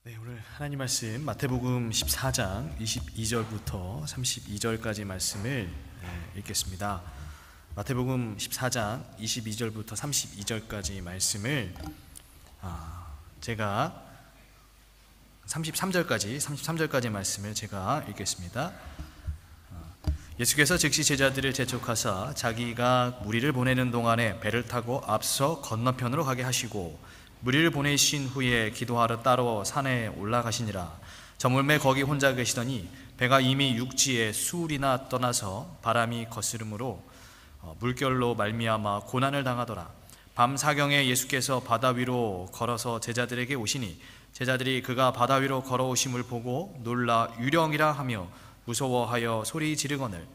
네, 오늘 하나님 말씀 마태복음 14장 22절부터 32절까지 말씀을 읽겠습니다. 마태복음 14장 22절부터 32절까지 말씀을 제가 33절까지 말씀을 제가 읽겠습니다. 예수께서 즉시 제자들을 재촉하사 자기가 무리를 보내는 동안에 배를 타고 앞서 건너편으로 가게 하시고 무리를 보내신 후에 기도하러 따로 산에 올라가시니라. 저물매 거기 혼자 계시더니 배가 이미 육지에 수울이나 떠나서 바람이 거스름으로 물결로 말미암아 고난을 당하더라. 밤 사경에 예수께서 바다 위로 걸어서 제자들에게 오시니 제자들이 그가 바다 위로 걸어오심을 보고 놀라 유령이라 하며 무서워하여 소리 지르거늘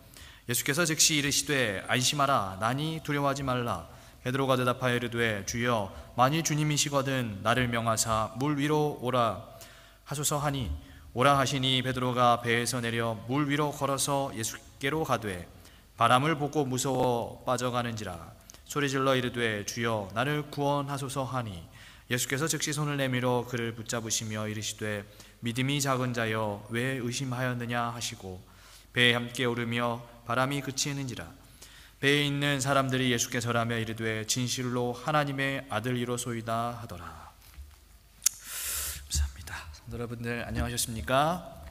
예수께서 즉시 이르시되 안심하라 나니 두려워하지 말라. 베드로가 대답하여 이르되 주여 만일 주님이시거든 나를 명하사 물 위로 오라 하소서 하니 오라 하시니 베드로가 배에서 내려 물 위로 걸어서 예수께로 가되 바람을 보고 무서워 빠져가는지라 소리질러 이르되 주여 나를 구원하소서 하니 예수께서 즉시 손을 내밀어 그를 붙잡으시며 이르시되 믿음이 작은 자여 왜 의심하였느냐 하시고 배에 함께 오르며 바람이 그치는지라. 배에 있는 사람들이 예수께 절하며 이르되 진실로 하나님의 아들이로소이다 하더라. 감사합니다. 성도 여러분들 안녕하셨습니까?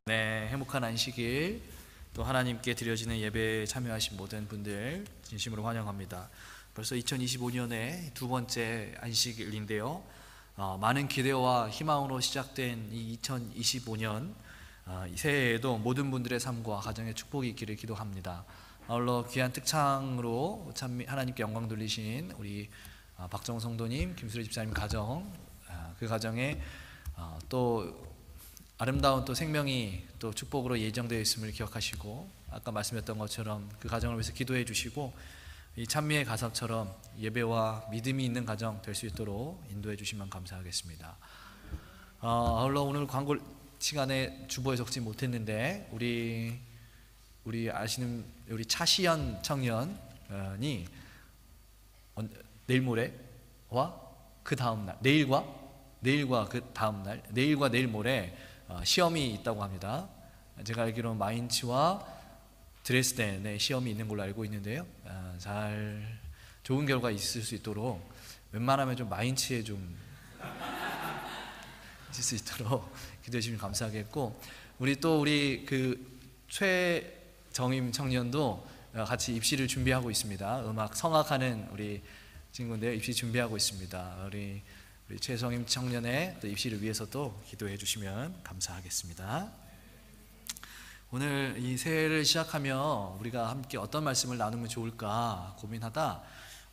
네, 행복한 안식일 또 하나님께 드려지는 예배에 참여하신 모든 분들 진심으로 환영합니다. 벌써 2025년의 두 번째 안식일인데요. 많은 기대와 희망으로 시작된 이 2025년 새해에도 모든 분들의 삶과 가정에 축복이 있기를 기도합니다. 아울러 귀한 특창으로 참 하나님께 영광 돌리신 우리 박정호 성도님, 김수리 집사님 가정, 그 가정에 또 아름다운 또 생명이 또 축복으로 예정되어 있음을 기억하시고 아까 말씀했던 것처럼 그 가정을 위해서 기도해 주시고 이 찬미의 가사처럼 예배와 믿음이 있는 가정 될 수 있도록 인도해 주시면 감사하겠습니다. 아울러 오늘 광고 시간에 주보에 적지 못했는데 우리 아시는 우리 차시연 청년이 내일 모레와 그 다음 날 내일과 그 다음 날 내일과 내일 모레 시험이 있다고 합니다. 제가 알기로 마인츠와 드레스덴에 시험이 있는 걸로 알고 있는데요. 잘 좋은 결과 있을 수 있도록 웬만하면 좀 마인츠에 좀 있을 수 있도록 기도해 주시면 감사하겠고 우리 그 최정임 청년도 같이 입시를 준비하고 있습니다. 음악 성악하는 우리 친구인데요. 입시 준비하고 있습니다. 우리 최정임 청년의 또 입시를 위해서도 기도해 주시면 감사하겠습니다. 오늘 이 새해를 시작하며 우리가 함께 어떤 말씀을 나누면 좋을까 고민하다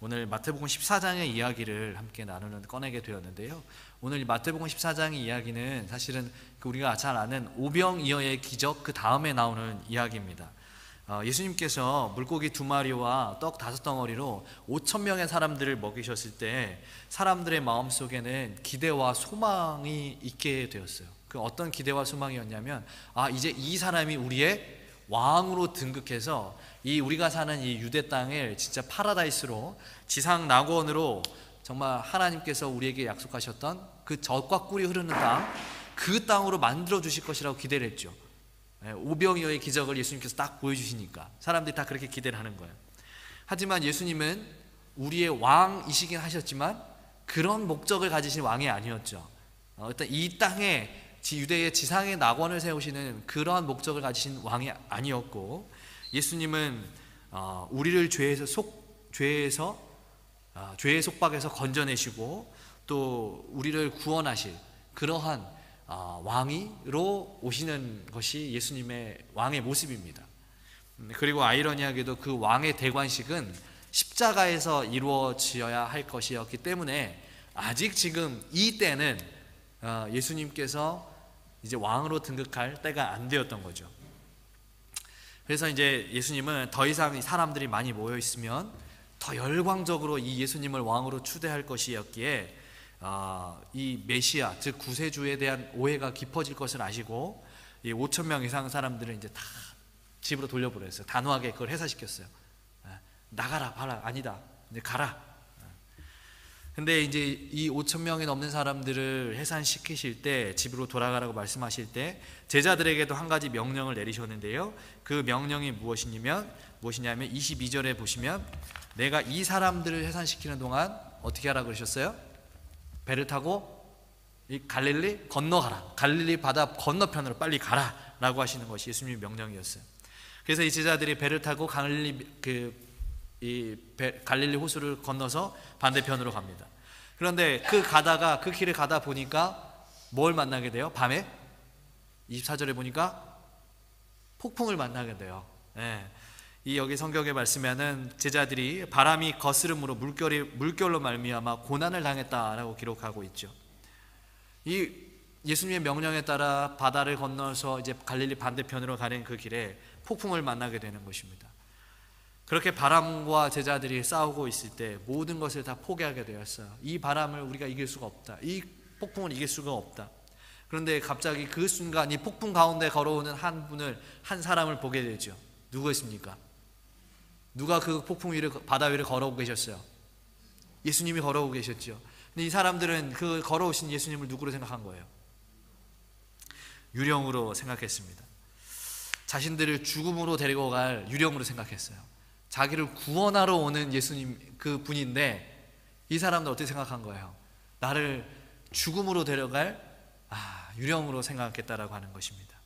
오늘 마태복음 14장의 이야기를 함께 꺼내게 되었는데요. 오늘 마태복음 14장의 이야기는 사실은 우리가 잘 아는 오병이어의 기적 그 다음에 나오는 이야기입니다. 예수님께서 물고기 2마리와 떡 5덩어리로 5,000명의 사람들을 먹이셨을 때 사람들의 마음속에는 기대와 소망이 있게 되었어요. 그 어떤 기대와 소망이었냐면 이제 이 사람이 우리의 왕으로 등극해서 이 우리가 사는 이 유대 땅을 진짜 파라다이스로 지상 낙원으로 정말 하나님께서 우리에게 약속하셨던 그 젖과 꿀이 흐르는 땅 그 땅으로 만들어 주실 것이라고 기대를 했죠. 오병이어의 기적을 예수님께서 딱 보여주시니까 사람들이 다 그렇게 기대를 하는 거예요. 하지만 예수님은 우리의 왕이시긴 하셨지만 그런 목적을 가지신 왕이 아니었죠. 일단 이 땅에 유대의 지상의 낙원을 세우시는 그러한 목적을 가지신 왕이 아니었고 예수님은 우리를 죄의 속박에서 건져내시고 또 우리를 구원하실 그러한 왕으로 오시는 것이 예수님의 왕의 모습입니다. 그리고 아이러니하게도 그 왕의 대관식은 십자가에서 이루어져야 할 것이었기 때문에 아직 지금 이 때는 예수님께서 이제 왕으로 등극할 때가 안 되었던 거죠. 그래서 이제 예수님은 더 이상 사람들이 많이 모여 있으면 더 열광적으로 이 예수님을 왕으로 추대할 것이었기에 이 메시아 즉 구세주에 대한 오해가 깊어질 것을 아시고 이 5,000명 이상 사람들을 이제 다 집으로 돌려보냈어요. 단호하게 그걸 해산시켰어요. 나가라, 봐라, 아니다, 이제 가라. 근데 이제 이 5천 명이 넘는 사람들을 해산시키실 때, 집으로 돌아가라고 말씀하실 때 제자들에게도 한 가지 명령을 내리셨는데요. 그 명령이 무엇이냐면 22절에 보시면, 내가 이 사람들을 해산시키는 동안 어떻게 하라고 그러셨어요? 배를 타고 이 갈릴리 건너가라, 갈릴리 바다 건너편으로 빨리 가라 라고 하시는 것이 예수님의 명령이었어요. 그래서 이 제자들이 배를 타고 갈릴리 호수를 건너서 반대편으로 갑니다. 그런데 그 길을 가다 보니까 뭘 만나게 돼요? 밤에 24절에 보니까 폭풍을 만나게 돼요. 네. 이 여기 성경에 말씀에는 제자들이 바람이 거스름으로 물결로 말미암아 고난을 당했다라고 기록하고 있죠. 이 예수님의 명령에 따라 바다를 건너서 이제 갈릴리 반대편으로 가는 그 길에 폭풍을 만나게 되는 것입니다. 그렇게 바람과 제자들이 싸우고 있을 때 모든 것을 다 포기하게 되었어요. 이 바람을 우리가 이길 수가 없다, 이 폭풍을 이길 수가 없다. 그런데 갑자기 그 순간 이 폭풍 가운데 걸어오는 한 사람을 보게 되죠. 누구였습니까? 누가 그 폭풍 위를, 바다 위를 걸어오고 계셨어요? 예수님이 걸어오고 계셨죠. 근데 이 사람들은 그 걸어오신 예수님을 누구로 생각한 거예요? 유령으로 생각했습니다. 자신들을 죽음으로 데리고 갈 유령으로 생각했어요. 자기를 구원하러 오는 예수님, 그 분인데 이 사람들 어떻게 생각한 거예요? 나를 죽음으로 데려갈 유령으로 생각했다라고 하는 것입니다.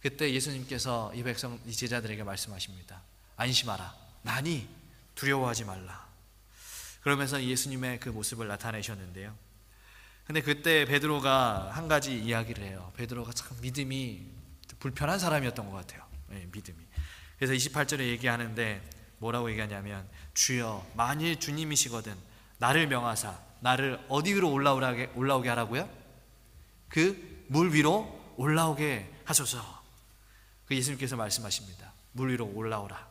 그때 예수님께서 이 제자들에게 말씀하십니다. 안심하라, 나니 두려워하지 말라. 그러면서 예수님의 그 모습을 나타내셨는데요. 근데 그때 베드로가 한 가지 이야기를 해요. 베드로가 참 믿음이 불편한 사람이었던 것 같아요. 네, 믿음이. 그래서 28절에 얘기하는데 뭐라고 얘기하냐면, 주여, 만일 주님이시거든 나를 명하사 나를 어디 위로 올라오게 하라고요? 그 물 위로 올라오게 하소서. 그 예수님께서 말씀하십니다. 물 위로 올라오라.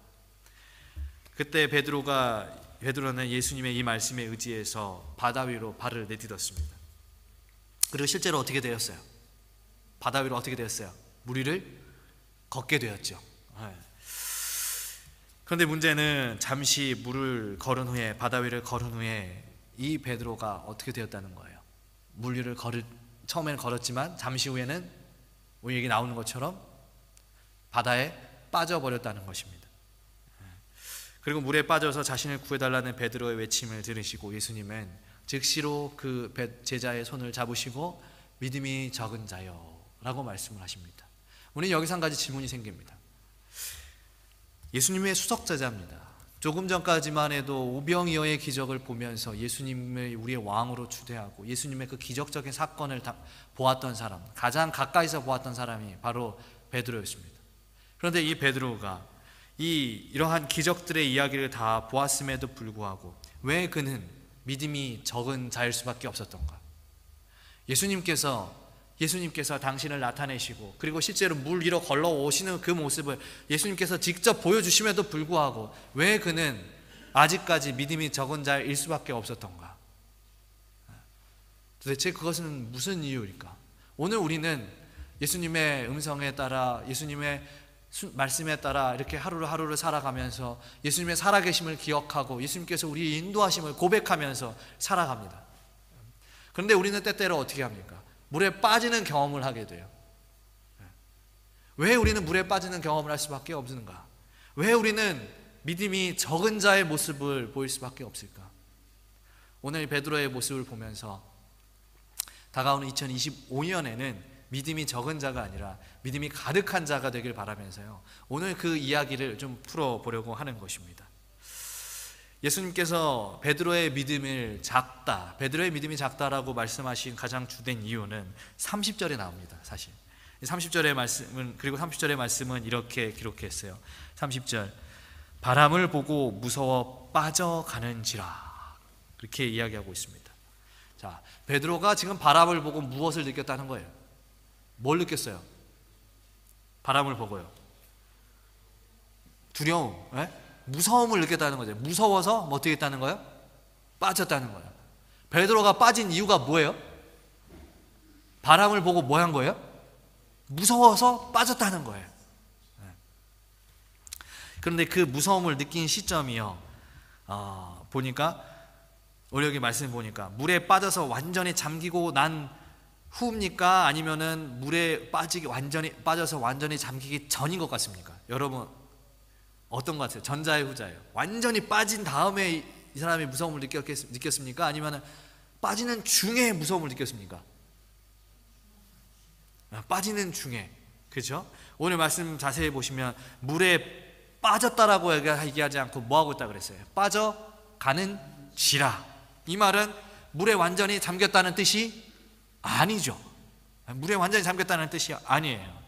그때 베드로는 예수님의 이 말씀에 의지해서 바다 위로 발을 내딛었습니다. 그리고 실제로 어떻게 되었어요? 바다 위로 어떻게 되었어요? 물 위를 걷게 되었죠. 그런데 문제는 잠시 바다 위를 걸은 후에 이 베드로가 어떻게 되었다는 거예요. 물 위를 처음에는 걸었지만 잠시 후에는 여기 나오는 것처럼 바다에 빠져버렸다는 것입니다. 그리고 물에 빠져서 자신을 구해달라는 베드로의 외침을 들으시고 예수님은 즉시로 그 제자의 손을 잡으시고 믿음이 적은 자여 라고 말씀을 하십니다. 우리는 여기서 한 가지 질문이 생깁니다. 예수님의 수석제자입니다. 조금 전까지만 해도 오병이어의 기적을 보면서 예수님을 우리의 왕으로 추대하고 예수님의 그 기적적인 사건을 다 보았던 사람, 가장 가까이서 보았던 사람이 바로 베드로였습니다. 그런데 이 베드로가 이러한 기적들의 이야기를 다 보았음에도 불구하고 왜 그는 믿음이 적은 자일 수밖에 없었던가? 예수님께서 당신을 나타내시고 그리고 실제로 물 위로 걸러오시는 그 모습을 예수님께서 직접 보여주심에도 불구하고 왜 그는 아직까지 믿음이 적은 자일 수밖에 없었던가? 도대체 그것은 무슨 이유일까? 오늘 우리는 예수님의 음성에 따라, 예수님의 말씀에 따라 이렇게 하루를 살아가면서 예수님의 살아계심을 기억하고 예수님께서 우리의 인도하심을 고백하면서 살아갑니다. 그런데 우리는 때때로 어떻게 합니까? 물에 빠지는 경험을 하게 돼요. 왜 우리는 물에 빠지는 경험을 할 수밖에 없는가? 왜 우리는 믿음이 적은 자의 모습을 보일 수밖에 없을까? 오늘 베드로의 모습을 보면서 다가오는 2025년에는 믿음이 적은 자가 아니라 믿음이 가득한 자가 되길 바라면서요, 오늘 그 이야기를 좀 풀어보려고 하는 것입니다. 예수님께서 베드로의 믿음이 작다라고 말씀하신 가장 주된 이유는 30절에 나옵니다. 사실 30절의 말씀은 이렇게 기록했어요. 30절, 바람을 보고 무서워 빠져가는지라, 그렇게 이야기하고 있습니다. 자, 베드로가 지금 바람을 보고 무엇을 느꼈다는 거예요? 뭘 느꼈어요? 바람을 보고요. 두려움, 무서움을 느꼈다는 거죠. 무서워서 어떻게 했다는 거예요? 빠졌다는 거예요. 베드로가 빠진 이유가 뭐예요? 바람을 보고 뭐 한 거예요? 무서워서 빠졌다는 거예요. 그런데 그 무서움을 느낀 시점이요, 보니까 우리 여기 말씀 보니까 물에 빠져서 완전히 잠기고 난 후입니까? 아니면은 물에 빠져서 완전히 잠기기 전인 것 같습니까? 여러분 어떤 것 같아요? 전자의 후자예요. 완전히 빠진 다음에 이 사람이 무서움을 느꼈습니까? 아니면은 빠지는 중에 무서움을 느꼈습니까? 빠지는 중에. 그렇죠? 오늘 말씀 자세히 보시면 물에 빠졌다라고 얘기하지 않고 뭐하고 있다 그랬어요? 빠져가는 지라. 이 말은 물에 완전히 잠겼다는 뜻이 아니죠. 물에 완전히 잠겼다는 뜻이 아니에요.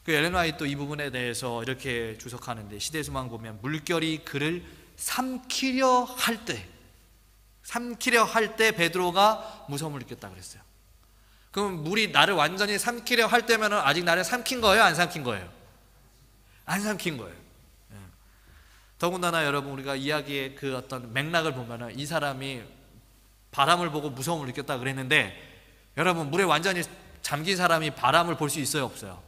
그 엘렌 화이트 이 부분에 대해서 이렇게 주석하는데, 시대소망 보면 물결이 그를 삼키려 할 때 베드로가 무서움을 느꼈다 그랬어요. 그럼 물이 나를 완전히 삼키려 할 때면 아직 나를 삼킨 거예요? 안 삼킨 거예요? 안 삼킨 거예요. 더군다나 여러분, 우리가 이야기의 그 어떤 맥락을 보면 이 사람이 바람을 보고 무서움을 느꼈다 그랬는데, 여러분 물에 완전히 잠긴 사람이 바람을 볼 수 있어요, 없어요?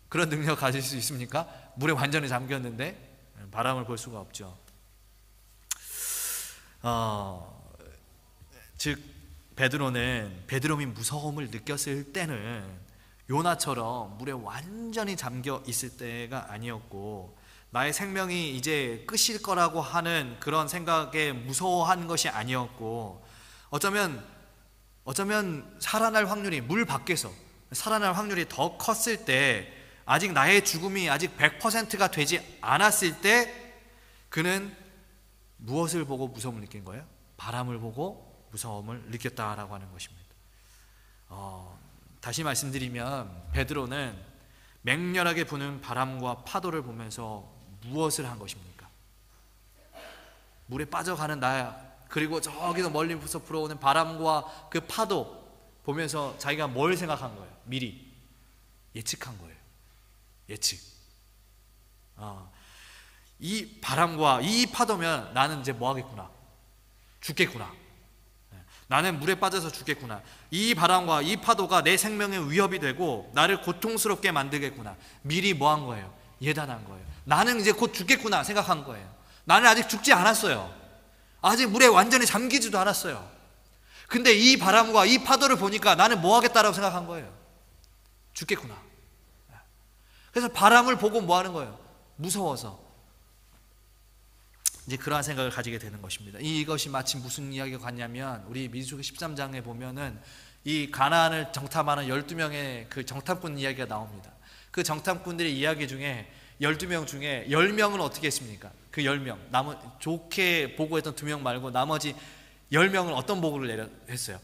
그런 능력 가질 수 있습니까? 물에 완전히 잠겼는데 바람을 볼 수가 없죠. 즉 베드로는 무서움을 느꼈을 때는 요나처럼 물에 완전히 잠겨 있을 때가 아니었고, 나의 생명이 이제 끝일 거라고 하는 그런 생각에 무서워하는 것이 아니었고, 어쩌면 살아날 확률이, 물 밖에서 살아날 확률이 더 컸을 때, 아직 나의 죽음이 아직 100%가 되지 않았을 때 그는 무엇을 보고 무서움을 느낀 거예요? 바람을 보고 무서움을 느꼈다라고 하는 것입니다. 다시 말씀드리면 베드로는 맹렬하게 부는 바람과 파도를 보면서 무엇을 한 것입니까? 물에 빠져가는 나야, 그리고 저기서 멀리서 불어오는 바람과 그 파도 보면서 자기가 뭘 생각한 거예요? 미리 예측한 거예요. 예측. 이 바람과 이 파도면 나는 이제 뭐 하겠구나? 죽겠구나. 나는 물에 빠져서 죽겠구나. 이 바람과 이 파도가 내 생명에 위협이 되고 나를 고통스럽게 만들겠구나. 미리 뭐 한 거예요? 예단한 거예요. 나는 이제 곧 죽겠구나 생각한 거예요. 나는 아직 죽지 않았어요. 아직 물에 완전히 잠기지도 않았어요. 근데 이 바람과 이 파도를 보니까 나는 뭐 하겠다라고 생각한 거예요? 죽겠구나. 그래서 바람을 보고 뭐 하는 거예요? 무서워서 이제 그러한 생각을 가지게 되는 것입니다. 이것이 마치 무슨 이야기가 같냐면, 우리 민수기 13장에 보면은 이 가나안을 정탐하는 12명의 그 정탐꾼 이야기가 나옵니다. 그 정탐꾼들의 이야기 중에 12명 중에 10명은 어떻게 했습니까? 그 10명, 좋게 보고했던 2명 말고 나머지 10명은 어떤 보고를 했어요?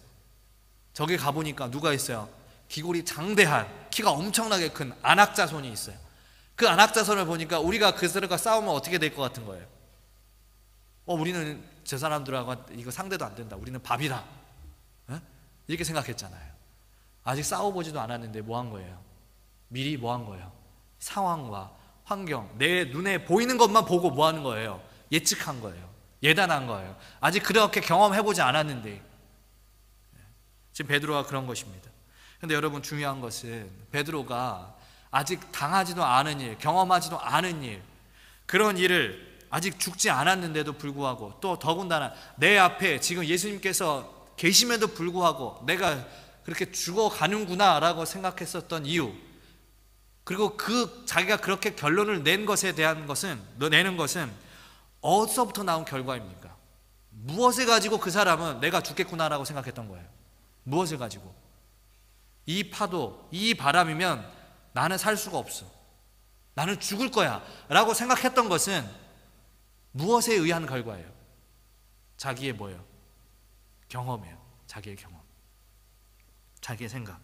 저기 가보니까 누가 있어요? 기골이 장대한, 키가 엄청나게 큰 안악자손이 있어요. 그 안악자손을 보니까 우리가 그 사람과 싸우면 어떻게 될 것 같은 거예요? 우리는 저 사람들하고 이거 상대도 안 된다. 우리는 밥이다. 이렇게 생각했잖아요. 아직 싸워보지도 않았는데 뭐 한 거예요? 미리 뭐 한 거예요? 상황과 환경, 내 눈에 보이는 것만 보고 뭐 하는 거예요? 예측한 거예요. 예단한 거예요. 아직 그렇게 경험해보지 않았는데. 지금 베드로가 그런 것입니다. 근데 여러분, 중요한 것은 베드로가 아직 당하지도 않은 일, 경험하지도 않은 일, 그런 일을 아직 죽지 않았는데도 불구하고, 또 더군다나 내 앞에 지금 예수님께서 계심에도 불구하고 내가 그렇게 죽어가는구나 라고 생각했었던 이유, 그리고 자기가 그렇게 결론을 내는 것은 어디서부터 나온 결과입니까? 무엇을 가지고 그 사람은 내가 죽겠구나 라고 생각했던 거예요? 무엇을 가지고? 이 파도, 이 바람이면 나는 살 수가 없어, 나는 죽을 거야 라고 생각했던 것은 무엇에 의한 결과예요? 자기의 뭐예요? 경험이에요. 자기의 경험, 자기의 생각.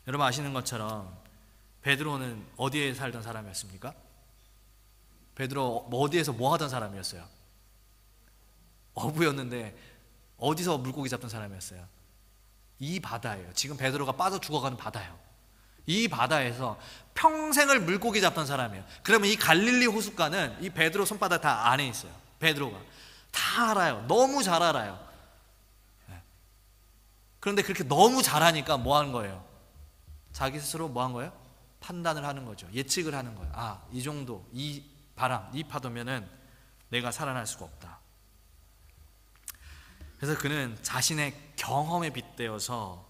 여러분 아시는 것처럼 베드로는 어디에 살던 사람이었습니까? 베드로 어디에서 뭐 하던 사람이었어요? 어부였는데 어디서 물고기 잡던 사람이었어요? 이 바다예요. 지금 베드로가 빠져 죽어가는 바다예요. 이 바다에서 평생을 물고기 잡던 사람이에요. 그러면 이 갈릴리 호숫가는 이 베드로 손바닥 다 안에 있어요. 베드로가 다 알아요. 너무 잘 알아요. 그런데 그렇게 너무 잘하니까 뭐 하는 거예요? 자기 스스로 뭐 한 거예요? 판단을 하는 거죠. 예측을 하는 거예요. 이 정도, 이 바람, 이 파도면은 내가 살아날 수가 없다. 그래서 그는 자신의 경험에 빗대어서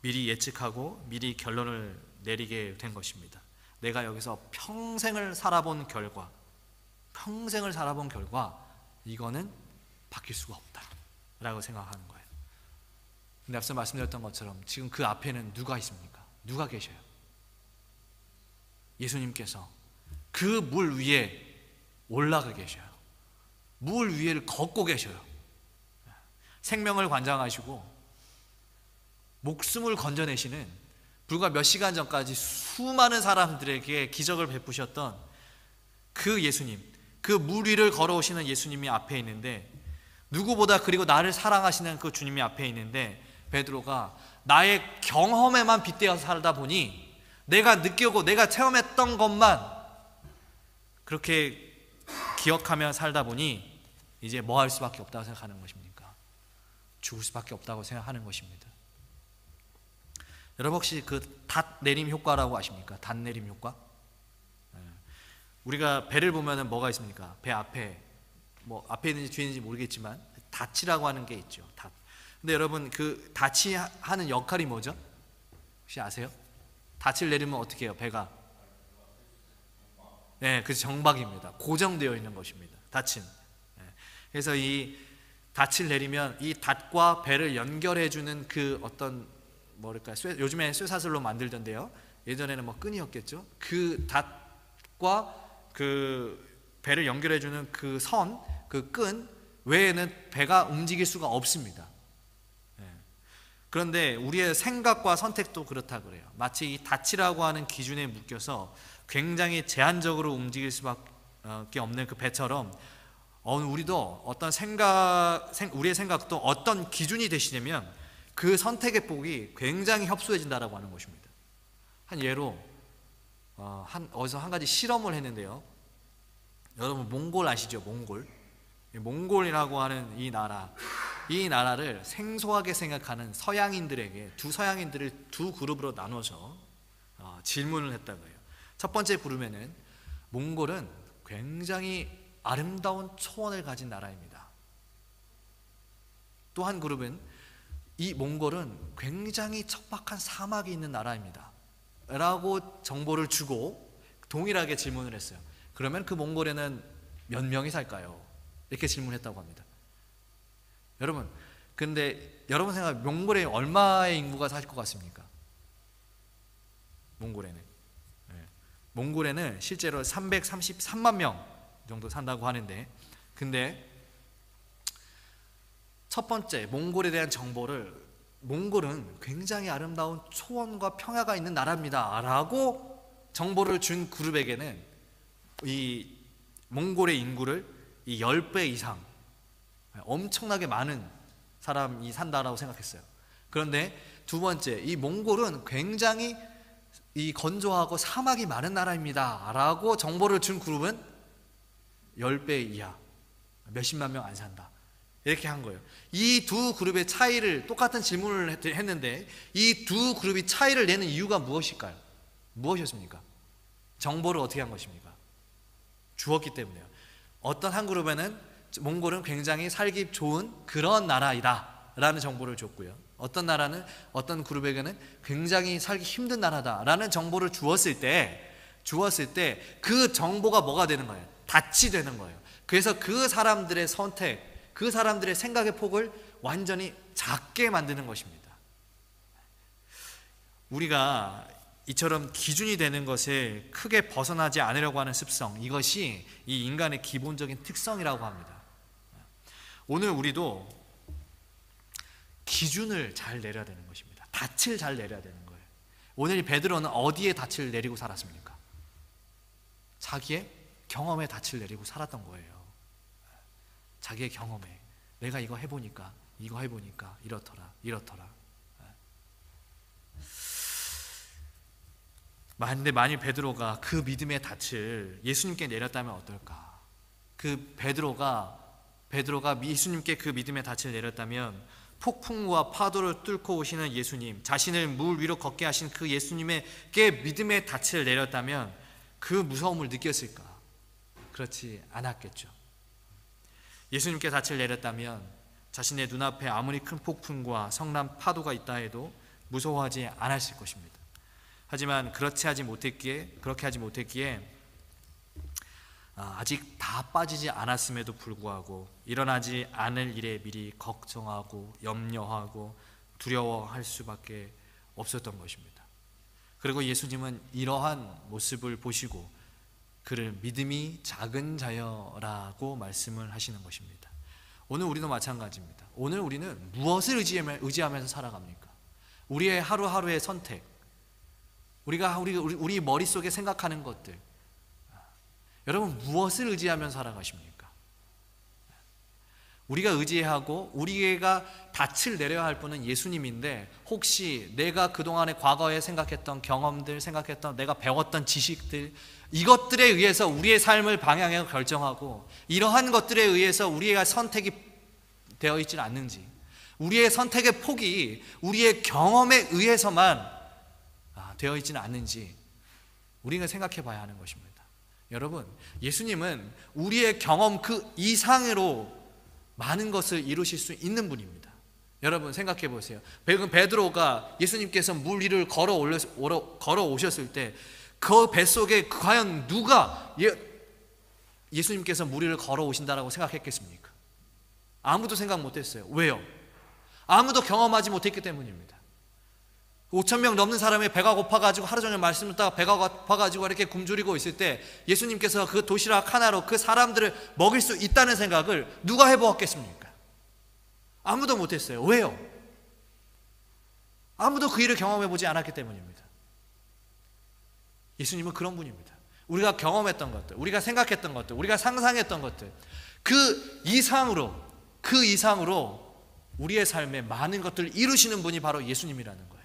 미리 예측하고 미리 결론을 내리게 된 것입니다. 내가 여기서 평생을 살아본 결과 이거는 바뀔 수가 없다라고 생각하는 거예요. 근데 앞서 말씀드렸던 것처럼 지금 그 앞에는 누가 있습니까? 누가 계셔요? 예수님께서 그 물 위에 올라가 계셔요. 물 위를 걷고 계셔요. 생명을 관장하시고 목숨을 건져내시는, 불과 몇 시간 전까지 수많은 사람들에게 기적을 베푸셨던 그 예수님, 그 물 위를 걸어오시는 예수님이 앞에 있는데, 누구보다 그리고 나를 사랑하시는 그 주님이 앞에 있는데, 베드로가 나의 경험에만 빗대어 살다 보니, 내가 느끼고 내가 체험했던 것만 그렇게 기억하며 살다 보니 이제 뭐 할 수밖에 없다고 생각하는 것입니까? 죽을 수밖에 없다고 생각하는 것입니다. 여러분 혹시 그 닷 내림 효과라고 아십니까? 닷 내림 효과? 우리가 배를 보면은 뭐가 있습니까? 배 앞에, 뭐 앞에 있는지 뒤에 있는지 모르겠지만 닷이라고 하는 게 있죠. 닷. 근데 여러분 그 닷이 하는 역할이 뭐죠? 혹시 아세요? 닷을 내리면 어떻게 해요? 배가? 네, 그 정박입니다. 고정되어 있는 것입니다. 닷은. 그래서 이 닷을 내리면 이 닷과 배를 연결해주는 그 어떤 뭐랄까, 요즘에 쇠사슬로 만들던데요. 예전에는 뭐 끈이었겠죠. 그 닷과 그 배를 연결해주는 그 선, 그 끈 외에는 배가 움직일 수가 없습니다. 그런데 우리의 생각과 선택도 그렇다 그래요. 마치 이 닷이라고 하는 기준에 묶여서 굉장히 제한적으로 움직일 수밖에 없는 그 배처럼 우리도 어떤 우리의 생각도 어떤 기준이 되시려면 그 선택의 폭이 굉장히 협소해진다라고 하는 것입니다. 한 예로 어디서 한 가지 실험을 했는데요. 여러분 몽골 아시죠? 몽골이라고 하는 이 나라를 생소하게 생각하는 서양인들에게 서양인들을 두 그룹으로 나눠서 질문을 했다고 해요. 첫 번째 그룹에는 몽골은 굉장히 아름다운 초원을 가진 나라입니다. 또 한 그룹은 이 몽골은 굉장히 척박한 사막이 있는 나라입니다 라고 정보를 주고 동일하게 질문을 했어요. 그러면 그 몽골에는 몇 명이 살까요? 이렇게 질문했다고 합니다. 여러분, 근데 여러분 생각, 몽골에 얼마의 인구가 살 것 같습니까? 몽골에는 실제로 333만 명 정도 산다고 하는데, 근데 첫 번째 몽골에 대한 정보를, 몽골은 굉장히 아름다운 초원과 평야가 있는 나라입니다 라고 정보를 준 그룹에게는 이 몽골의 인구를 이 10배 이상 엄청나게 많은 사람이 산다라고 생각했어요. 그런데 두 번째, 이 몽골은 굉장히 이 건조하고 사막이 많은 나라입니다 라고 정보를 준 그룹은 10배 이하, 몇십만 명 안 산다, 이렇게 한 거예요. 이 두 그룹의 차이를, 똑같은 질문을 했는데 이 두 그룹이 차이를 내는 이유가 무엇일까요? 무엇이었습니까? 정보를 어떻게 한 것입니까? 주었기 때문에요. 어떤 한 그룹에는 몽골은 굉장히 살기 좋은 그런 나라이다 라는 정보를 줬고요, 어떤 그룹에게는 굉장히 살기 힘든 나라다 라는 정보를 주었을 때 그 정보가 뭐가 되는 거예요? 닷이 되는 거예요. 그래서 그 사람들의 선택, 그 사람들의 생각의 폭을 완전히 작게 만드는 것입니다. 우리가 이처럼 기준이 되는 것에 크게 벗어나지 않으려고 하는 습성, 이것이 이 인간의 기본적인 특성이라고 합니다. 오늘 우리도 기준을 잘 내려야 되는 것입니다. 닻을 잘 내려야 되는 거예요. 오늘 이 베드로는 어디에 닻을 내리고 살았습니까? 자기의 경험에 닻을 내리고 살았던 거예요. 자기의 경험에, 내가 이거 해보니까 이렇더라. 근데 만일 베드로가 그 믿음의 닻을 예수님께 내렸다면 어떨까? 그 베드로가 예수님께 그 믿음의 닻을 내렸다면 폭풍과 파도를 뚫고 오시는 예수님, 자신을 물 위로 걷게 하신 그 예수님에게 믿음의 닻을 내렸다면 그 무서움을 느꼈을까? 그렇지 않았겠죠. 예수님께 닻을 내렸다면 자신의 눈앞에 아무리 큰 폭풍과 성난 파도가 있다 해도 무서워하지 않았을 것입니다. 하지만 그렇게 하지 못했기에 아직 다 빠지지 않았음에도 불구하고 일어나지 않을 일에 미리 걱정하고 염려하고 두려워할 수밖에 없었던 것입니다. 그리고 예수님은 이러한 모습을 보시고 그를 믿음이 작은 자여라고 말씀을 하시는 것입니다. 오늘 우리도 마찬가지입니다. 오늘 우리는 무엇을 의지하면서 살아갑니까? 우리의 하루하루의 선택, 우리 머릿속에 생각하는 것들, 여러분 무엇을 의지하면서 살아가십니까? 우리가 의지하고 우리가 닻을 내려야 할 분은 예수님인데, 혹시 내가 그동안에 과거에 생각했던 경험들, 생각했던 내가 배웠던 지식들, 이것들에 의해서 우리의 삶을 방향을 결정하고 이러한 것들에 의해서 우리의 선택이 되어 있지는 않는지, 우리의 선택의 폭이 우리의 경험에 의해서만 되어 있지는 않는지 우리가 생각해 봐야 하는 것입니다. 여러분, 예수님은 우리의 경험 그 이상으로 많은 것을 이루실 수 있는 분입니다. 여러분 생각해 보세요. 베드로가 예수님께서 물 위를 걸어 오셨을 때 그 뱃속에 과연 누가 예수님께서 물 위를 걸어 오신다라고 생각했겠습니까? 아무도 생각 못했어요. 왜요? 아무도 경험하지 못했기 때문입니다. 5,000명 넘는 사람의 배가 고파가지고 하루 종일 말씀 듣다가 배가 고파가지고 이렇게 굶주리고 있을 때 예수님께서 그 도시락 하나로 그 사람들을 먹일 수 있다는 생각을 누가 해보았겠습니까? 아무도 못했어요. 왜요? 아무도 그 일을 경험해보지 않았기 때문입니다. 예수님은 그런 분입니다. 우리가 경험했던 것들, 우리가 생각했던 것들, 우리가 상상했던 것들, 그 이상으로 우리의 삶에 많은 것들을 이루시는 분이 바로 예수님이라는 거예요.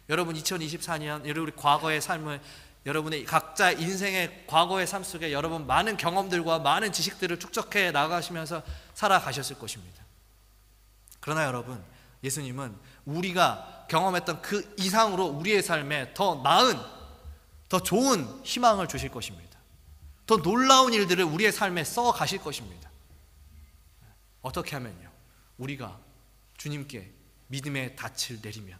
여러분 2024년 우리 과거의 삶을, 여러분의 각자 인생의 과거의 삶 속에 여러분 많은 경험들과 많은 지식들을 축적해 나가시면서 살아가셨을 것입니다. 그러나 여러분, 예수님은 우리가 경험했던 그 이상으로 우리의 삶에 더 나은, 더 좋은 희망을 주실 것입니다. 더 놀라운 일들을 우리의 삶에 써 가실 것입니다. 어떻게 하면요? 우리가 주님께 믿음의 닻을 내리면,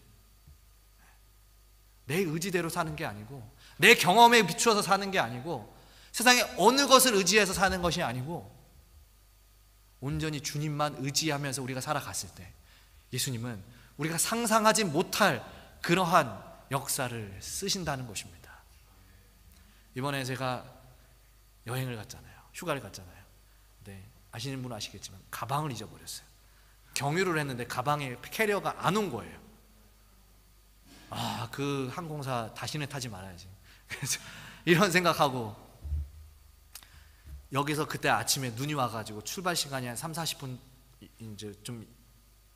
내 의지대로 사는 게 아니고, 내 경험에 비추어서 사는 게 아니고, 세상에 어느 것을 의지해서 사는 것이 아니고, 온전히 주님만 의지하면서 우리가 살아갔을 때 예수님은 우리가 상상하지 못할 그러한 역사를 쓰신다는 것입니다. 이번에 제가 여행을 갔잖아요. 휴가를 갔잖아요. 근데 아시는 분은 아시겠지만 가방을 잊어버렸어요. 경유를 했는데 가방에 캐리어가 안 온 거예요. 그 항공사 다시는 타지 말아야지. 그래서 이런 생각하고, 여기서 그때 아침에 눈이 와가지고 출발 시간이 한 30-40분 이제 좀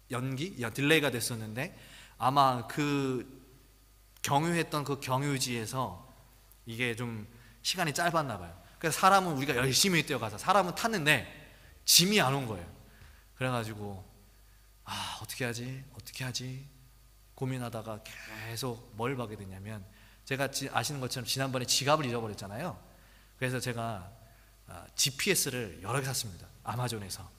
딜레이가 됐었는데, 아마 그 경유했던 그 경유지에서 이게 좀 시간이 짧았나 봐요. 그래서 사람은 우리가 열심히 뛰어가서 사람은 탔는데 짐이 안 온 거예요. 그래가지고 어떻게 하지 고민하다가 계속 뭘 하게 됐냐면, 제가 아시는 것처럼 지난번에 지갑을 잊어버렸잖아요. 그래서 제가 GPS를 여러 개 샀습니다. 아마존에서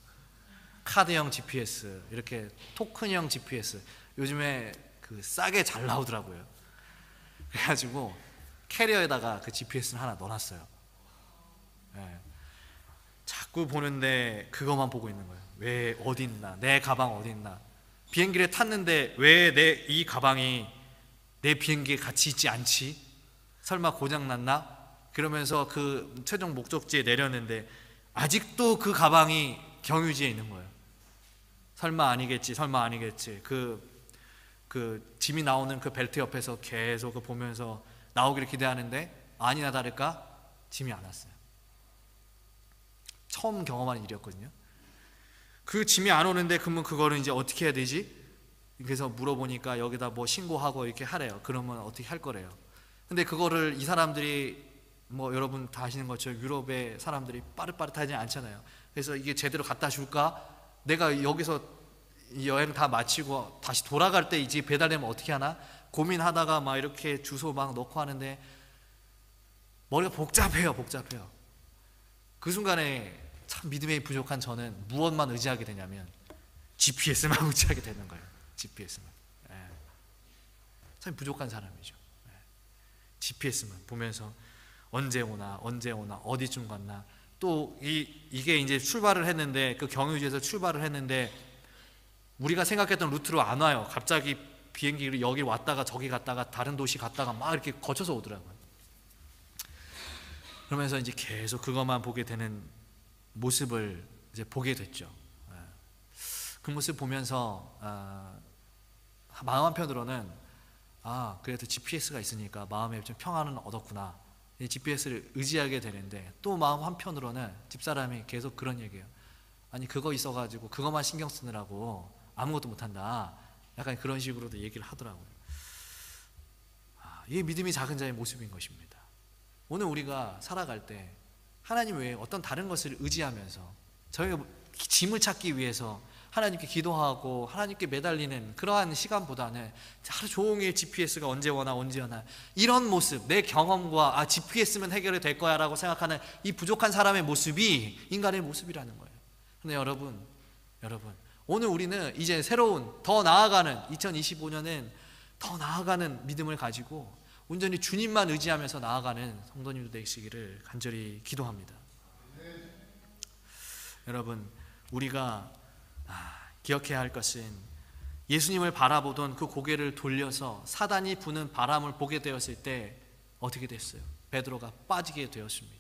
카드형 GPS, 이렇게 토큰형 GPS, 요즘에 그 싸게 잘 나오더라고요. 그래가지고 캐리어에다가 그 GPS를 하나 넣어놨어요. 네. 자꾸 보는데 그것만 보고 있는 거예요. 왜 어디 있나, 내 가방 어디 있나. 비행기를 탔는데 왜 이 가방이 내 비행기에 같이 있지 않지? 설마 고장났나? 그러면서 그 최종 목적지에 내렸는데 아직도 그 가방이 경유지에 있는 거예요. 설마 아니겠지. 그 짐이 나오는 그 벨트 옆에서 계속 보면서 나오기를 기대하는데 아니나 다를까 짐이 안 왔어요. 처음 경험한 일이었거든요. 그 짐이 안 오는데 그러면 그거를 이제 어떻게 해야 되지? 그래서 물어보니까 여기다 뭐 신고하고 이렇게 하래요. 그러면 어떻게 할 거래요. 근데 그거를 이 사람들이 뭐 여러분 다 아시는 것처럼 유럽의 사람들이 빠릿빠릿하지 않잖아요. 그래서 이게 제대로 갖다 줄까? 내가 여기서 여행 다 마치고 다시 돌아갈 때 이제 배달되면 어떻게 하나? 고민하다가 막 이렇게 주소 막 넣고 하는데 머리가 복잡해요. 그 순간에 참 믿음이 부족한 저는 무엇만 의지하게 되냐면 GPS만 의지하게 되는 거예요. GPS만. 참 부족한 사람이죠. GPS만 보면서 언제 오나 어디쯤 갔나. 또 이게 이제 출발을 했는데, 그 경유지에서 출발을 했는데 우리가 생각했던 루트로 안 와요. 갑자기 비행기를 여기 왔다가 저기 갔다가 다른 도시 갔다가 막 이렇게 거쳐서 오더라고요. 그러면서 이제 계속 그것만 보게 되는 모습을 이제 보게 됐죠. 그 모습 보면서 마음 한편으로는 그래도 GPS가 있으니까 마음에 좀 평안은 얻었구나. 이 GPS를 의지하게 되는데, 또 마음 한편으로는 집사람이 계속 그런 얘기예요. 아니 그거 있어가지고 그것만 신경 쓰느라고 아무것도 못한다. 약간 그런 식으로도 얘기를 하더라고요. 이게 믿음이 작은 자의 모습인 것입니다. 오늘 우리가 살아갈 때 하나님 외에 어떤 다른 것을 의지하면서 저희가 짐을 찾기 위해서 하나님께 기도하고 하나님께 매달리는 그러한 시간보다는 하루 종일 GPS가 언제 오나 이런 모습, 내 경험과 GPS면 해결이 될 거야 라고 생각하는 이 부족한 사람의 모습이 인간의 모습이라는 거예요. 근데 여러분 오늘 우리는 이제 새로운 더 나아가는 2025년은 더 나아가는 믿음을 가지고 온전히 주님만 의지하면서 나아가는 성도님들 되시기를 간절히 기도합니다. 여러분, 우리가 기억해야 할 것은 예수님을 바라보던 그 고개를 돌려서 사단이 부는 바람을 보게 되었을 때 어떻게 됐어요? 베드로가 빠지게 되었습니다.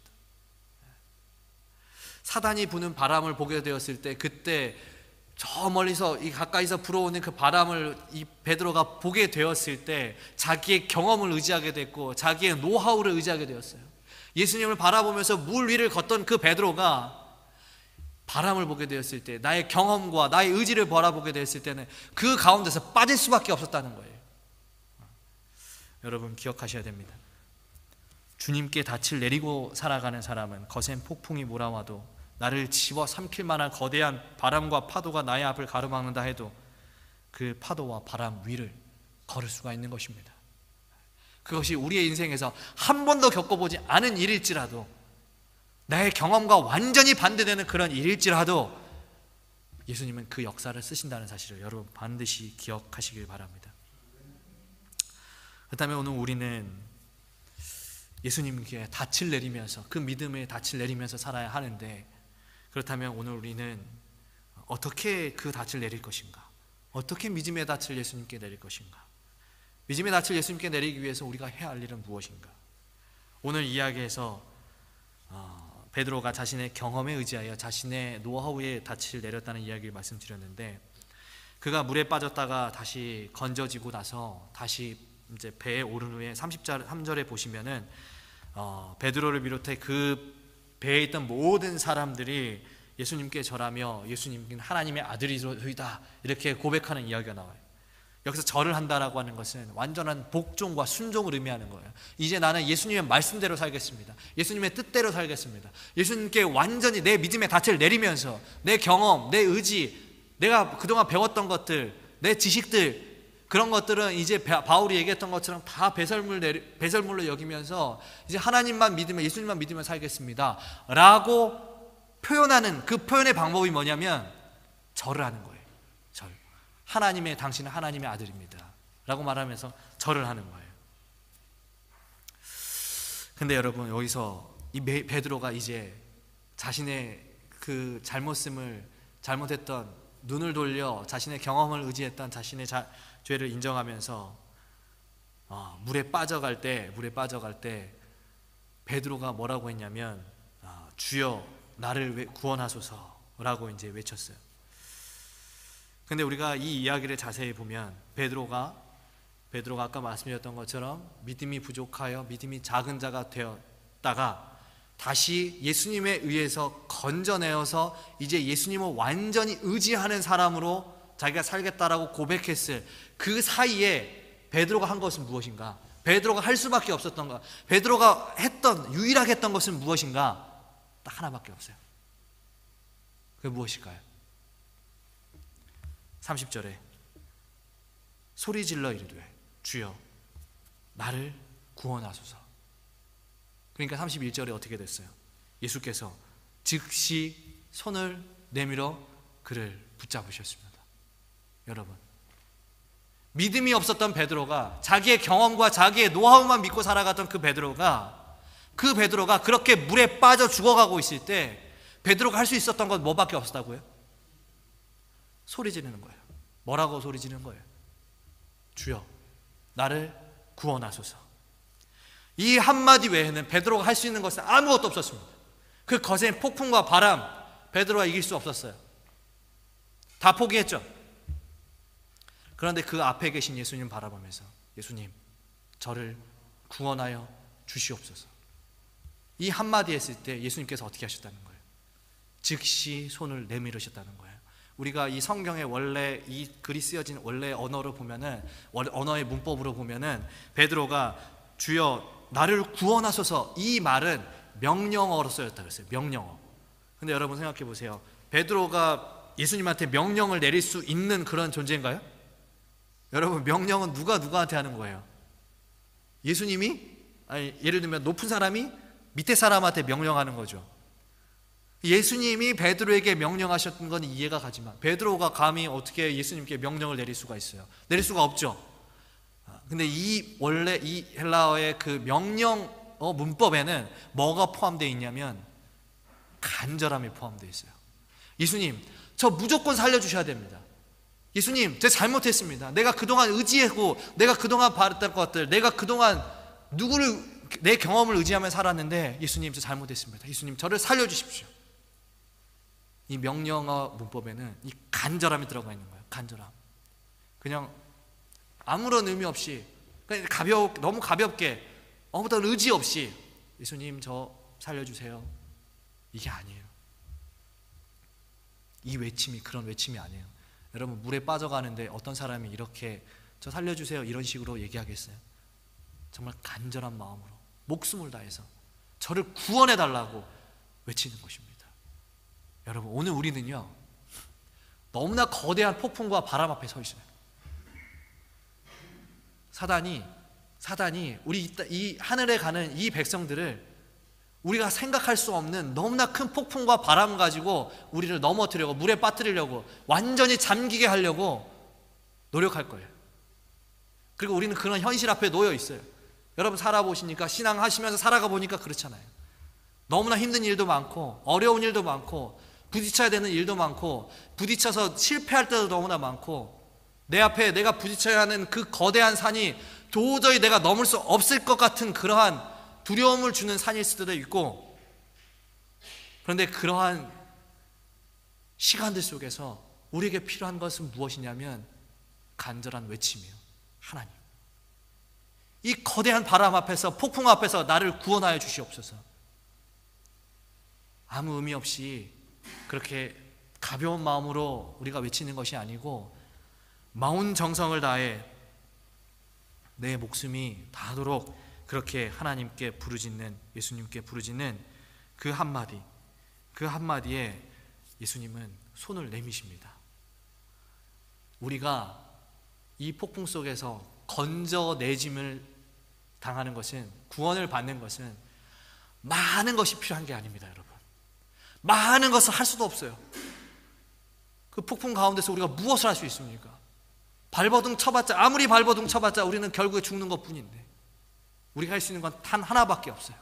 사단이 부는 바람을 보게 되었을 때, 그때 저 멀리서 이 가까이서 불어오는 그 바람을 이 베드로가 보게 되었을 때 자기의 경험을 의지하게 됐고 자기의 노하우를 의지하게 되었어요. 예수님을 바라보면서 물 위를 걷던 그 베드로가 바람을 보게 되었을 때, 나의 경험과 나의 의지를 바라보게 되었을 때는 그 가운데서 빠질 수밖에 없었다는 거예요. 여러분 기억하셔야 됩니다. 주님께 닻을 내리고 살아가는 사람은 거센 폭풍이 몰아와도 나를 집어 삼킬 만한 거대한 바람과 파도가 나의 앞을 가로막는다 해도 그 파도와 바람 위를 걸을 수가 있는 것입니다. 그것이 우리의 인생에서 한 번도 겪어보지 않은 일일지라도, 나의 경험과 완전히 반대되는 그런 일일지라도 예수님은 그 역사를 쓰신다는 사실을 여러분 반드시 기억하시길 바랍니다. 그렇다면 오늘 우리는 예수님께 닻을 내리면서, 그 믿음의 닻을 내리면서 살아야 하는데, 그렇다면 오늘 우리는 어떻게 그 닻을 내릴 것인가? 어떻게 믿음의 닻을 예수님께 내릴 것인가? 믿음의 닻을 예수님께 내리기 위해서 우리가 해야 할 일은 무엇인가? 오늘 이야기에서 베드로가 자신의 경험에 의지하여 자신의 노하우에 닻을 내렸다는 이야기를 말씀드렸는데, 그가 물에 빠졌다가 다시 건져지고 나서 다시 이제 배에 오른 후에 33절에 보시면은 베드로를 비롯해 그 배에 있던 모든 사람들이 예수님께 절하며 예수님은 하나님의 아들이소이다 이렇게 고백하는 이야기가 나와요. 여기서 절을 한다라고 하는 것은 완전한 복종과 순종을 의미하는 거예요. 이제 나는 예수님의 말씀대로 살겠습니다. 예수님의 뜻대로 살겠습니다. 예수님께 완전히 내 믿음의 닻을 내리면서 내 경험, 내 의지, 내가 그동안 배웠던 것들, 내 지식들, 그런 것들은 이제 바울이 얘기했던 것처럼 다 배설물로 여기면서 이제 하나님만 믿으면, 예수님만 믿으면 살겠습니다 라고 표현하는 그 표현의 방법이 뭐냐면 절을 하는 거예요. 절. 당신은 하나님의 아들입니다 라고 말하면서 절을 하는 거예요. 근데 여러분, 여기서 이 베드로가 이제 자신의 그 잘못했던, 눈을 돌려 자신의 경험을 의지했던 자신의 죄를 인정하면서 물에 빠져갈 때 베드로가 뭐라고 했냐면 주여 나를 구원하소서라고 이제 외쳤어요. 근데 우리가 이 이야기를 자세히 보면 베드로가 아까 말씀드렸던 것처럼 믿음이 부족하여 믿음이 작은 자가 되었다가 다시 예수님에 의해서 건져내어서 이제 예수님을 완전히 의지하는 사람으로 자기가 살겠다라고 고백했을 그 사이에 베드로가 한 것은 무엇인가? 베드로가 할 수밖에 없었던 것, 베드로가 유일하게 했던 것은 무엇인가? 딱 하나밖에 없어요. 그게 무엇일까요? 30절에 소리질러 이르되 주여 나를 구원하소서. 그러니까 31절에 어떻게 됐어요? 예수께서 즉시 손을 내밀어 그를 붙잡으셨습니다. 여러분, 믿음이 없었던 베드로가, 자기의 경험과 자기의 노하우만 믿고 살아갔던 그 베드로가 그렇게 물에 빠져 죽어가고 있을 때 베드로가 할 수 있었던 건 뭐밖에 없었다고요? 소리 지르는 거예요. 뭐라고 소리 지르는 거예요? 주여, 나를 구원하소서. 이 한마디 외에는 베드로가 할 수 있는 것은 아무것도 없었습니다. 그 거센 폭풍과 바람, 베드로가 이길 수 없었어요. 다 포기했죠. 그런데 그 앞에 계신 예수님 바라보면서, 예수님, 저를 구원하여 주시옵소서. 이 한마디 했을 때 예수님께서 어떻게 하셨다는 거예요? 즉시 손을 내밀으셨다는 거예요. 우리가 이 성경의 원래 이 글이 쓰여진 원래 언어로 보면은, 언어의 문법으로 보면은 베드로가 주여 나를 구원하소서, 이 말은 명령어로 쓰였다고 했어요. 명령어. 근데 여러분 생각해 보세요. 베드로가 예수님한테 명령을 내릴 수 있는 그런 존재인가요? 여러분, 명령은 누가 누구한테 하는 거예요? 예수님이, 아니, 예를 들면 높은 사람이 밑에 사람한테 명령하는 거죠. 예수님이 베드로에게 명령하셨던 건 이해가 가지만 베드로가 감히 어떻게 예수님께 명령을 내릴 수가 있어요? 내릴 수가 없죠. 근데 원래 이 헬라어의 그 명령어 문법에는 뭐가 포함되어 있냐면 간절함이 포함되어 있어요. 예수님, 저 무조건 살려주셔야 됩니다. 예수님, 제가 잘못했습니다. 내가 그동안 의지하고, 내가 그동안 바랬던 것들, 내가 그동안 내 경험을 의지하며 살았는데 예수님, 저 잘못했습니다. 예수님, 저를 살려주십시오. 이 명령어 문법에는 이 간절함이 들어가 있는 거예요. 간절함. 그냥 아무런 의미 없이, 그냥 너무 가볍게, 어떤 의지 없이 예수님, 저 살려주세요. 이게 아니에요. 이 외침이 그런 외침이 아니에요. 여러분, 물에 빠져가는데 어떤 사람이 이렇게 저 살려주세요 이런 식으로 얘기하겠어요? 정말 간절한 마음으로 목숨을 다해서 저를 구원해달라고 외치는 것입니다. 여러분, 오늘 우리는요 너무나 거대한 폭풍과 바람 앞에 서 있어요. 사단이 우리 이 하늘에 가는 이 백성들을 우리가 생각할 수 없는 너무나 큰 폭풍과 바람 가지고 우리를 넘어뜨리려고, 물에 빠뜨리려고, 완전히 잠기게 하려고 노력할 거예요. 그리고 우리는 그런 현실 앞에 놓여 있어요. 여러분, 살아보시니까, 신앙하시면서 살아가 보니까 그렇잖아요. 너무나 힘든 일도 많고, 어려운 일도 많고, 부딪혀야 되는 일도 많고, 부딪혀서 실패할 때도 너무나 많고, 내 앞에 내가 부딪혀야 하는 그 거대한 산이 도저히 내가 넘을 수 없을 것 같은 그러한 두려움을 주는 산일 수도 있고, 그런데 그러한 시간들 속에서 우리에게 필요한 것은 무엇이냐면 간절한 외침이에요. 하나님, 이 거대한 바람 앞에서, 폭풍 앞에서 나를 구원하여 주시옵소서. 아무 의미 없이 그렇게 가벼운 마음으로 우리가 외치는 것이 아니고 마온 정성을 다해 내 목숨이 다하도록 그렇게 하나님께 부르짖는, 예수님께 부르짖는 그 한마디에 예수님은 손을 내미십니다. 우리가 이 폭풍 속에서 건져내짐을 당하는 것은, 구원을 받는 것은 많은 것이 필요한 게 아닙니다. 여러분, 많은 것을 할 수도 없어요. 그 폭풍 가운데서 우리가 무엇을 할 수 있습니까? 아무리 발버둥 쳐봤자 우리는 결국에 죽는 것 뿐인데, 우리가 할 수 있는 건 단 하나밖에 없어요.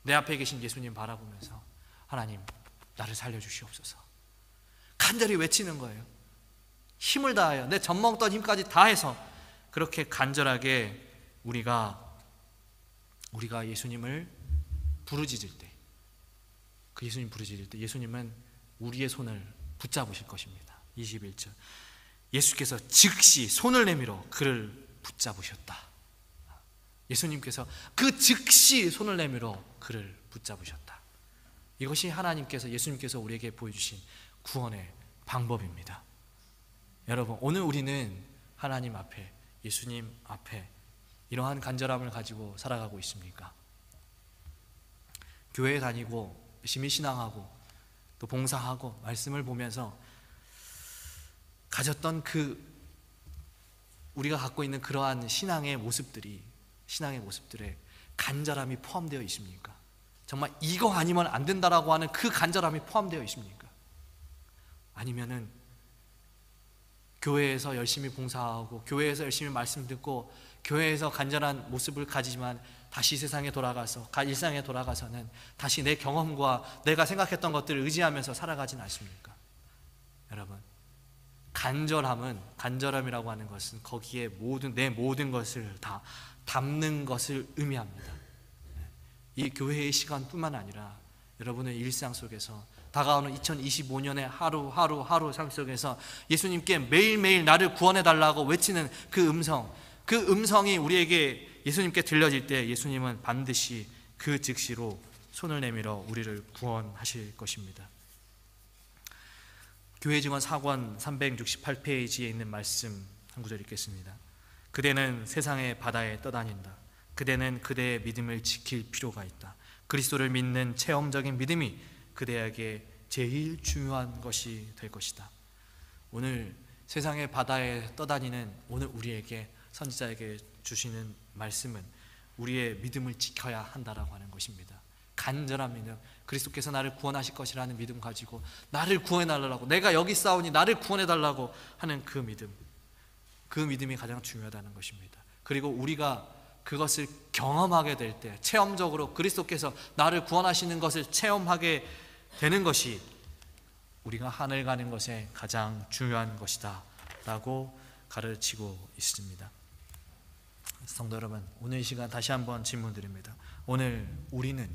내 앞에 계신 예수님 바라보면서 하나님, 나를 살려주시옵소서. 간절히 외치는 거예요. 힘을 다하여, 내 젖먹던 힘까지 다해서 그렇게 간절하게 우리가 예수님을 부르짖을 때, 그 예수님 부르짖을 때 예수님은 우리의 손을 붙잡으실 것입니다. 21절, 예수께서 즉시 손을 내밀어 그를 붙잡으셨다. 예수님께서 그 즉시 손을 내밀어 그를 붙잡으셨다. 이것이 하나님께서, 예수님께서 우리에게 보여주신 구원의 방법입니다. 여러분, 오늘 우리는 하나님 앞에, 예수님 앞에 이러한 간절함을 가지고 살아가고 있습니까? 교회에 다니고 열심히 신앙하고 또 봉사하고 말씀을 보면서 가졌던 우리가 갖고 있는 그러한 신앙의 모습들에 간절함이 포함되어 있습니까? 정말 이거 아니면 안 된다라고 하는 그 간절함이 포함되어 있습니까? 아니면은 교회에서 열심히 봉사하고 교회에서 열심히 말씀 듣고 교회에서 간절한 모습을 가지지만 다시 세상에 돌아가서 일상에 돌아가서는 다시 내 경험과 내가 생각했던 것들을 의지하면서 살아가진 않습니까? 여러분, 간절함이라고 하는 것은 거기에 내 모든 것을 다 담는 것을 의미합니다. 이 교회의 시간뿐만 아니라 여러분의 일상 속에서 다가오는 2025년의 하루 삶 속에서 예수님께 매일매일 나를 구원해 달라고 외치는 그 음성이 우리에게 예수님께 들려질 때 예수님은 반드시 그 즉시로 손을 내밀어 우리를 구원하실 것입니다. 교회 증언 4권 368페이지에 있는 말씀 한 구절 읽겠습니다. 그대는 세상의 바다에 떠다닌다. 그대는 그대의 믿음을 지킬 필요가 있다. 그리스도를 믿는 체험적인 믿음이 그대에게 제일 중요한 것이 될 것이다. 오늘 세상의 바다에 떠다니는 오늘 우리에게 선지자에게 주시는 말씀은 우리의 믿음을 지켜야 한다라고 하는 것입니다. 간절한 믿음, 그리스도께서 나를 구원하실 것이라는 믿음 가지고 나를 구원해달라고, 내가 여기 싸우니 나를 구원해달라고 하는 그 믿음이 가장 중요하다는 것입니다. 그리고 우리가 그것을 경험하게 될 때, 체험적으로 그리스도께서 나를 구원하시는 것을 체험하게 되는 것이 우리가 하늘 가는 것에 가장 중요한 것이다 라고 가르치고 있습니다. 성도 여러분, 오늘 이 시간 다시 한번 질문드립니다. 오늘 우리는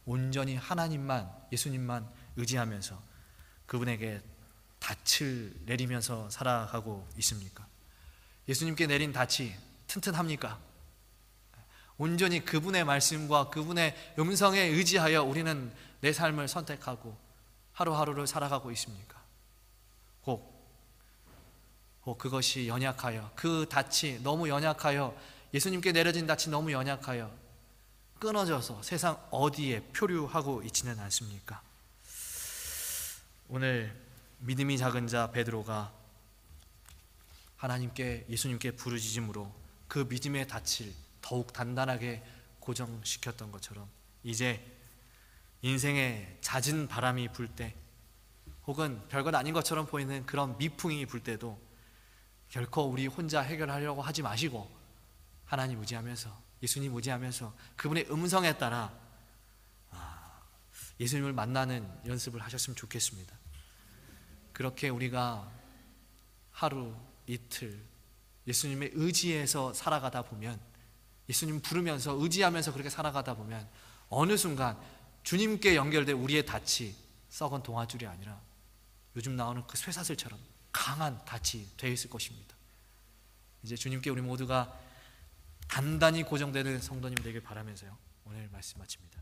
온전히 하나님만, 예수님만 의지하면서 그분에게 닻을 내리면서 살아가고 있습니까? 예수님께 내린 닻이 튼튼합니까? 온전히 그분의 말씀과 그분의 음성에 의지하여 우리는 내 삶을 선택하고 하루하루를 살아가고 있습니까? 혹 그것이 연약하여, 그 닻이 너무 연약하여, 예수님께 내려진 닻이 너무 연약하여 끊어져서 세상 어디에 표류하고 있지는 않습니까? 오늘 믿음이 작은 자 베드로가 하나님께, 예수님께 부르짖음으로 그 믿음의 닻을 더욱 단단하게 고정시켰던 것처럼 이제 인생에 잦은 바람이 불 때, 혹은 별것 아닌 것처럼 보이는 그런 미풍이 불 때도 결코 우리 혼자 해결하려고 하지 마시고 하나님 의지하면서, 예수님 의지하면서 그분의 음성에 따라 예수님을 만나는 연습을 하셨으면 좋겠습니다. 그렇게 우리가 하루 이틀 예수님의 의지에서 살아가다 보면, 예수님 부르면서 의지하면서 그렇게 살아가다 보면 어느 순간 주님께 연결된 우리의 닻이 썩은 동아줄이 아니라 요즘 나오는 그 쇠사슬처럼 강한 닻이 되어 있을 것입니다. 이제 주님께 우리 모두가 단단히 고정되는 성도님 되길 바라면서요, 오늘 말씀 마칩니다.